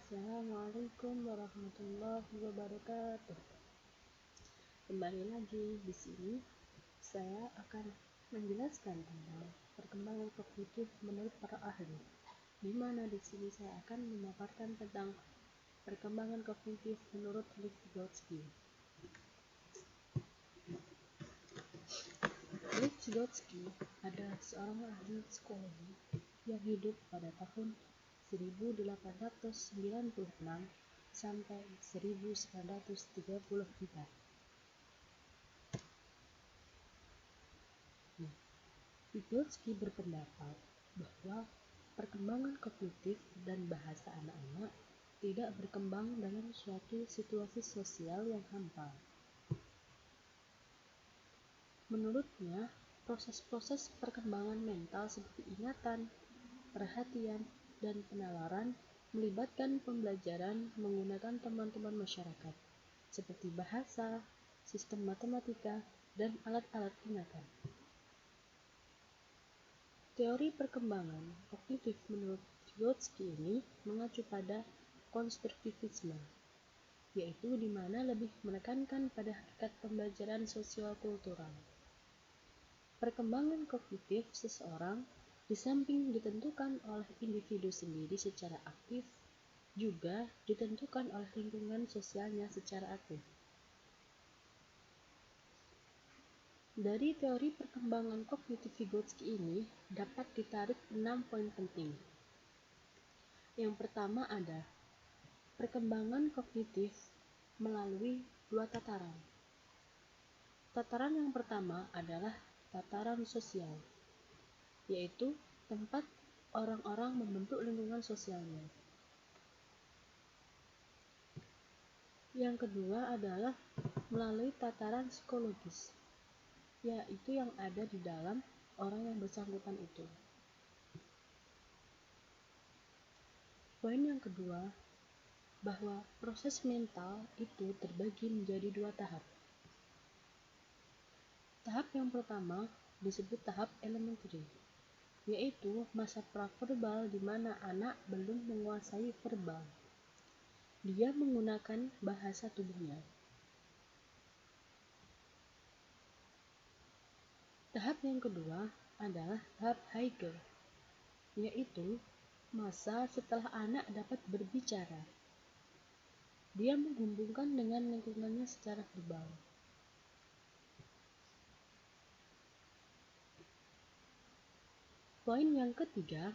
Assalamualaikum warahmatullahi wabarakatuh. Kembali lagi di sini, saya akan menjelaskan tentang perkembangan kognitif menurut para ahli. Di mana di sini saya akan memaparkan tentang perkembangan kognitif menurut Vygotsky. Vygotsky adalah seorang ahli psikologi yang hidup pada tahun 1896 sampai 1934. Vygotsky berpendapat bahwa perkembangan kognitif dan bahasa anak-anak tidak berkembang dalam suatu situasi sosial yang hampa. Menurutnya, proses-proses perkembangan mental seperti ingatan, perhatian, dan penalaran melibatkan pembelajaran menggunakan teman-teman masyarakat, seperti bahasa, sistem matematika, dan alat-alat ingatan. Teori perkembangan kognitif menurut Vygotsky ini mengacu pada konstruktivisme, yaitu di mana lebih menekankan pada hakikat pembelajaran sosial kultural. Perkembangan kognitif seseorang di samping ditentukan oleh individu sendiri secara aktif, juga ditentukan oleh lingkungan sosialnya secara aktif. Dari teori perkembangan kognitif Vygotsky ini dapat ditarik 6 poin penting. Yang pertama ada perkembangan kognitif melalui 2 tataran. Tataran yang pertama adalah tataran sosial, yaitu tempat orang-orang membentuk lingkungan sosialnya. Yang kedua adalah melalui tataran psikologis, yaitu yang ada di dalam orang yang bersangkutan itu. Poin yang kedua, bahwa proses mental itu terbagi menjadi 2 tahap. Tahap yang pertama disebut tahap elementary, yaitu masa praverbal di mana anak belum menguasai verbal. Dia menggunakan bahasa tubuhnya. Tahap yang kedua adalah tahap Hegel, yaitu masa setelah anak dapat berbicara. Dia menghubungkan dengan lingkungannya secara verbal. Poin yang ketiga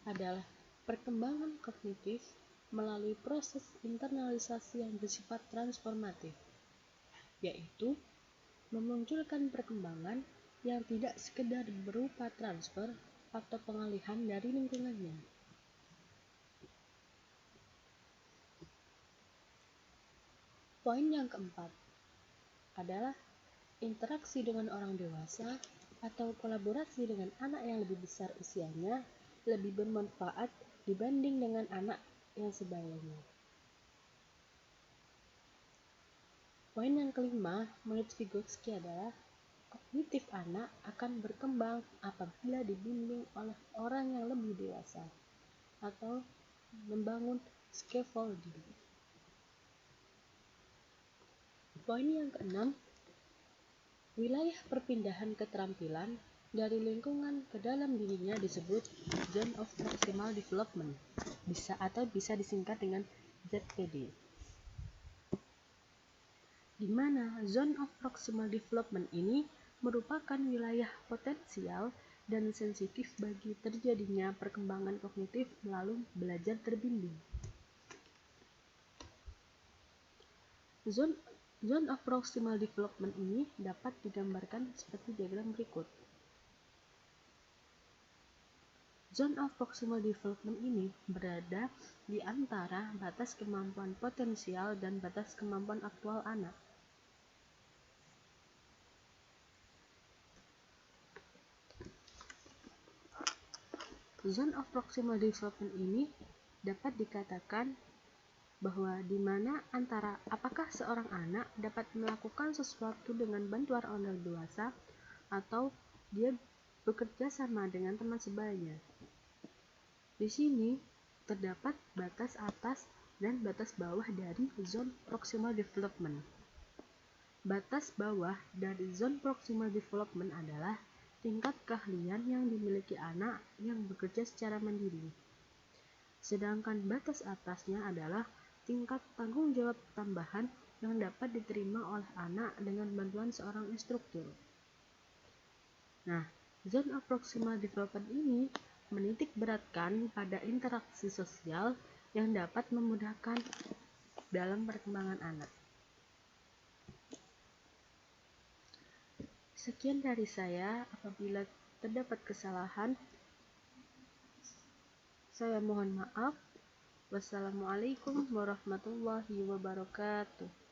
adalah perkembangan kognitif melalui proses internalisasi yang bersifat transformatif, yaitu memunculkan perkembangan yang tidak sekedar berupa transfer atau pengalihan dari lingkungannya. Poin yang keempat adalah interaksi dengan orang dewasa atau kolaborasi dengan anak yang lebih besar usianya lebih bermanfaat dibanding dengan anak yang sebayanya. Poin yang kelima menurut Vygotsky adalah kognitif anak akan berkembang apabila dibimbing oleh orang yang lebih dewasa atau membangun scaffolding. Poin yang keenam, wilayah perpindahan keterampilan dari lingkungan ke dalam dirinya disebut Zone of Proximal Development, bisa disingkat dengan ZPD. Di mana Zone of Proximal Development ini merupakan wilayah potensial dan sensitif bagi terjadinya perkembangan kognitif melalui belajar terbimbing. Zone of Proximal Development ini dapat digambarkan seperti diagram berikut. Zone of Proximal Development ini berada di antara batas kemampuan potensial dan batas kemampuan aktual anak. Zone of Proximal Development ini dapat dikatakan bahwa di mana antara apakah seorang anak dapat melakukan sesuatu dengan bantuan orang dewasa atau dia bekerja sama dengan teman sebayanya. Di sini terdapat batas atas dan batas bawah dari zone proximal development. Batas bawah dari zone proximal development adalah tingkat keahlian yang dimiliki anak yang bekerja secara mandiri. Sedangkan batas atasnya adalah tingkat tanggung jawab tambahan yang dapat diterima oleh anak dengan bantuan seorang instruktur. Nah, zone of proximal development ini menitik beratkan pada interaksi sosial yang dapat memudahkan dalam perkembangan anak. Sekian dari saya. Apabila terdapat kesalahan, saya mohon maaf. Wassalamualaikum warahmatullahi wabarakatuh.